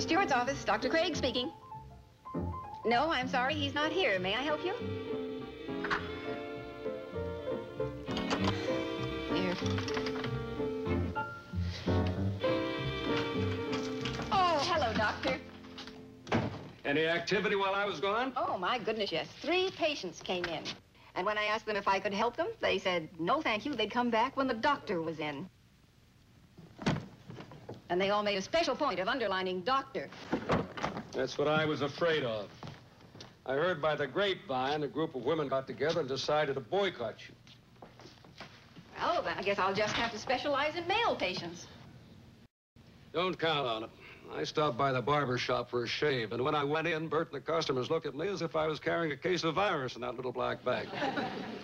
Dr. Stewart's office. Dr. Craig speaking. No, I'm sorry, he's not here. May I help you? Here. Oh, hello, Doctor. Any activity while I was gone? Oh, my goodness, yes. 3 patients came in. And when I asked them if I could help them, they said, no, thank you. They'd come back when the doctor was in. And they all made a special point of underlining doctor. That's what I was afraid of. I heard by the grapevine a group of women got together and decided to boycott you. Well, then I guess I'll just have to specialize in male patients. Don't count on it. I stopped by the barber shop for a shave, and when I went in, Bert and the customers looked at me as if I was carrying a case of virus in that little black bag.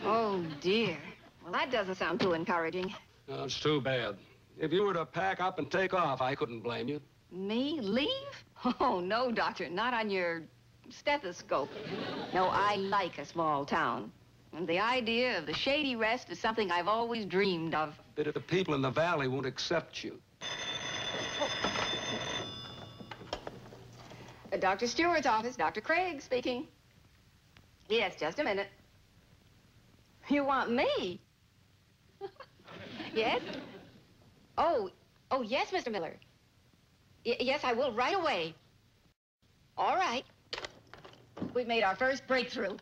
Oh, dear. Well, that doesn't sound too encouraging. No, it's too bad. If you were to pack up and take off, I couldn't blame you. Me? Leave? Oh, no, Doctor. Not on your stethoscope. No, I like a small town. And the idea of the shady rest is something I've always dreamed of. But if the people in the valley won't accept you. Dr. Stewart's office. Dr. Craig speaking. Yes, just a minute. You want me? Yes? Oh, yes, Mr. Miller. Yes, I will right away. All right. We've made our first breakthrough.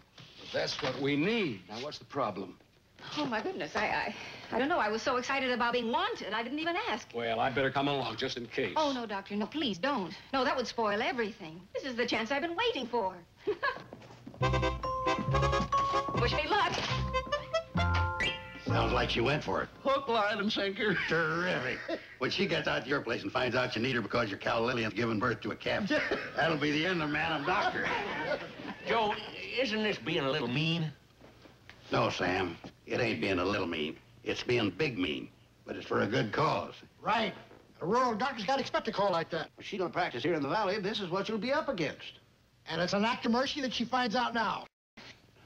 That's what we need. Now, what's the problem? Oh, my goodness. I don't know. I was so excited about being wanted, I didn't even ask. Well, I'd better come along just in case. Oh, no, Doctor. No, please don't. No, that would spoil everything. This is the chance I've been waiting for. Wish me luck. Sounds like she went for it. Hook, line, and sinker. Terrific. When she gets out to your place and finds out you need her because your cow Lillian's giving birth to a calf, that'll be the end of Madam Doctor. Joe, isn't this being a little mean? No, Sam. It ain't being a little mean. It's being big mean. But it's for a good cause. Right. A rural doctor's got to expect a call like that. If she don't practice here in the valley, this is what she'll be up against. And it's an act of mercy that she finds out now.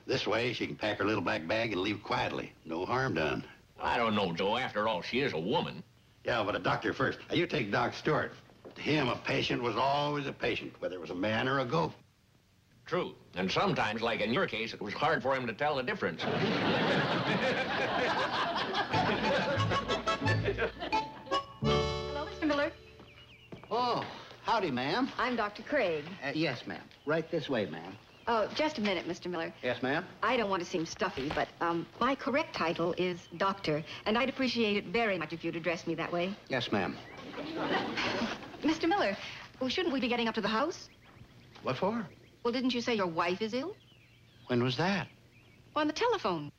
This way, she can pack her little black bag and leave quietly. No harm done. I don't know, Joe. After all, she is a woman. Yeah, but a doctor first. Now, you take Doc Stuart. To him, a patient was always a patient, whether it was a man or a goat. True. And sometimes, like in your case, it was hard for him to tell the difference. Hello, Mr. Miller. Oh, howdy, ma'am. I'm Dr. Craig. Yes, ma'am. Right this way, ma'am. Oh, just a minute, Mr. Miller. Yes, ma'am? I don't want to seem stuffy, but my correct title is doctor, and I'd appreciate it very much if you'd address me that way. Yes, ma'am. Mr. Miller, well, shouldn't we be getting up to the house? What for? Well, didn't you say your wife is ill? When was that? On the telephone.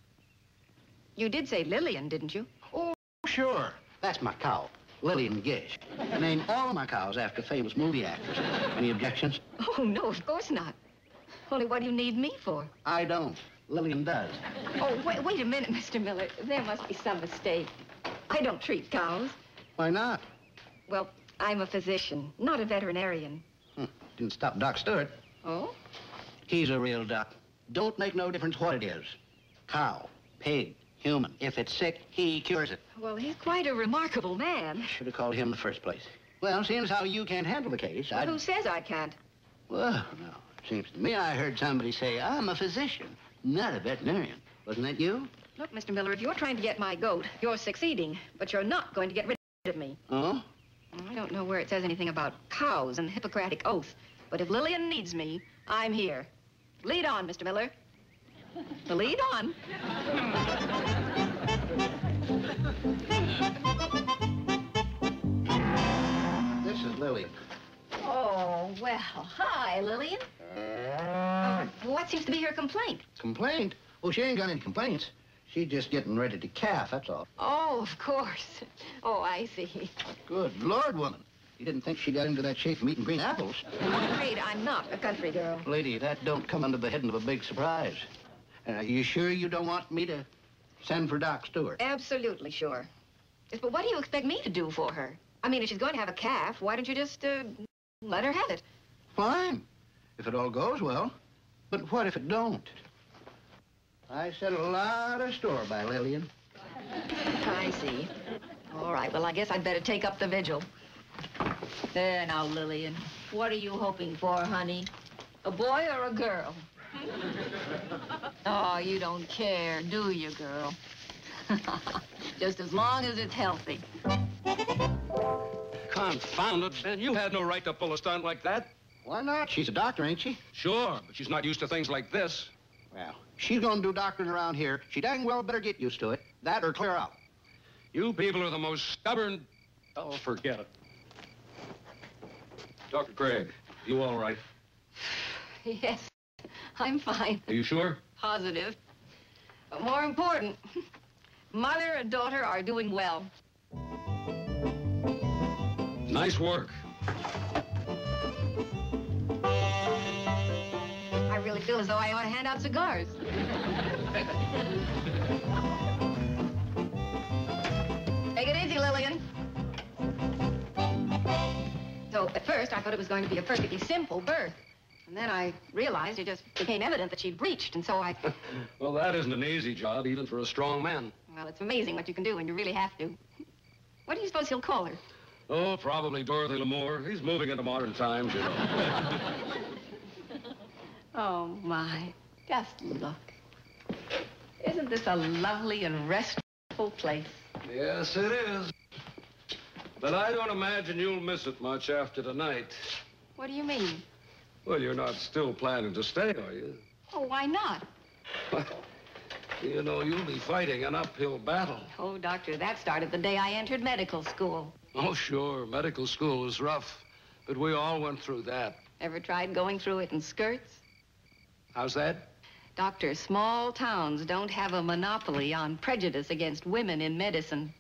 You did say Lillian, didn't you? Oh, sure. That's my cow, Lillian Gish. I named all my cows after famous movie actors. Any objections? Oh, no, of course not. Only what do you need me for? I don't. Lillian does. Oh, wait a minute, Mr. Miller. There must be some mistake. I don't treat cows. Why not? Well, I'm a physician, not a veterinarian. Didn't stop Doc Stuart. Oh? He's a real doc. Don't make no difference what it is. Cow, pig, human. If it's sick, he cures it. Well, he's quite a remarkable man. Should have called him in the first place. Well, seeing as how you can't handle the case, Well, who says I can't? Well, no. Seems to me I heard somebody say, I'm a physician, not a veterinarian. Wasn't that you? Look, Mr. Miller, if you're trying to get my goat, you're succeeding. But you're not going to get rid of me. Oh? I don't know where it says anything about cows and the Hippocratic Oath. But if Lillian needs me, I'm here. Lead on, Mr. Miller. Lead on. This is Lillian. Oh, well, hi, Lillian. What seems to be her complaint? Complaint? Oh, she ain't got any complaints. She's just getting ready to calf, that's all. Oh, of course. Oh, I see. Good Lord, woman. You didn't think she got into that shape from eating green apples? I'm afraid I'm not a country girl. Lady, that don't come under the heading of a big surprise. You sure you don't want me to send for Doc Stuart? Absolutely sure. Yes, but what do you expect me to do for her? I mean, if she's going to have a calf, why don't you just, let her have it? Fine, if it all goes well. But what if it don't? I set a lot of store by Lillian. I see. All right, well, I guess I'd better take up the vigil. There now, Lillian. What are you hoping for, honey? A boy or a girl? Oh, you don't care, do you, girl? Just as long as it's healthy. Confound it, Ben. You had no right to pull a stunt like that. Why not? She's a doctor, ain't she? Sure, but she's not used to things like this. Well, she's gonna do doctoring around here. She dang well better get used to it. That or clear out. You people are the most stubborn... Oh, forget it. Dr. Craig, you all right? Yes, I'm fine. Are you sure? Positive. But more important, mother and daughter are doing well. Nice work. I really feel as though I ought to hand out cigars. Take it easy, Lillian. So, at first, I thought it was going to be a perfectly simple birth. And then I realized it just became evident that she'd breached, and so I... Well, that isn't an easy job, even for a strong man. Well, it's amazing what you can do when you really have to. What do you suppose he'll call her? Oh, probably Dorothy L'Amour. He's moving into modern times, you know. Oh, my. Just look. Isn't this a lovely and restful place? Yes, it is. But I don't imagine you'll miss it much after tonight. What do you mean? Well, you're not still planning to stay, are you? Oh, why not? You know, you'll be fighting an uphill battle. Oh, Doctor, that started the day I entered medical school. Oh, sure. Medical school is rough. But we all went through that. Ever tried going through it in skirts? How's that? Doctor, small towns don't have a monopoly on prejudice against women in medicine.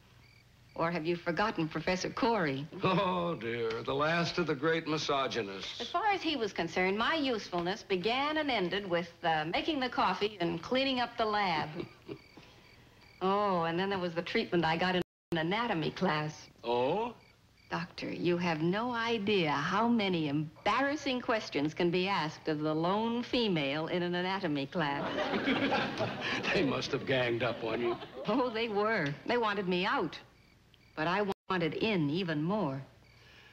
Or have you forgotten Professor Corey? Oh, dear. The last of the great misogynists. As far as he was concerned, my usefulness began and ended with making the coffee and cleaning up the lab. Oh, and then there was the treatment I got in anatomy class. Oh? Doctor, you have no idea how many embarrassing questions can be asked of the lone female in an anatomy class. They must have ganged up on you. Oh, they were. They wanted me out. But I wanted in even more.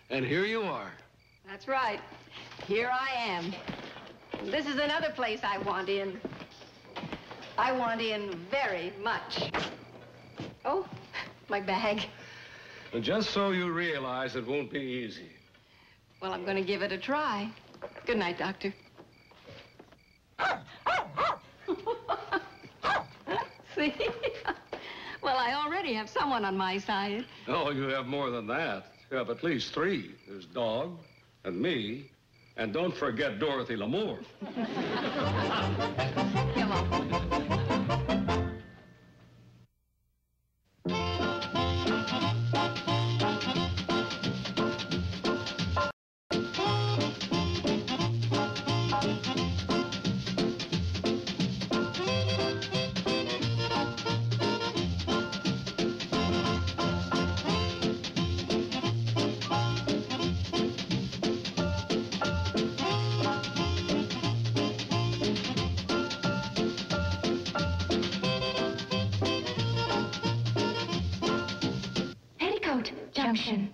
And here you are. That's right. Here I am. This is another place I want in. I want in very much. Oh, my bag. And just so you realize it won't be easy. Well, I'm going to give it a try. Good night, Doctor. See? Well, I already have someone on my side. Oh, you have more than that. You have at least 3. There's Dog, and me, and don't forget Dorothy L'Amour. Come on. Petticoat Junction.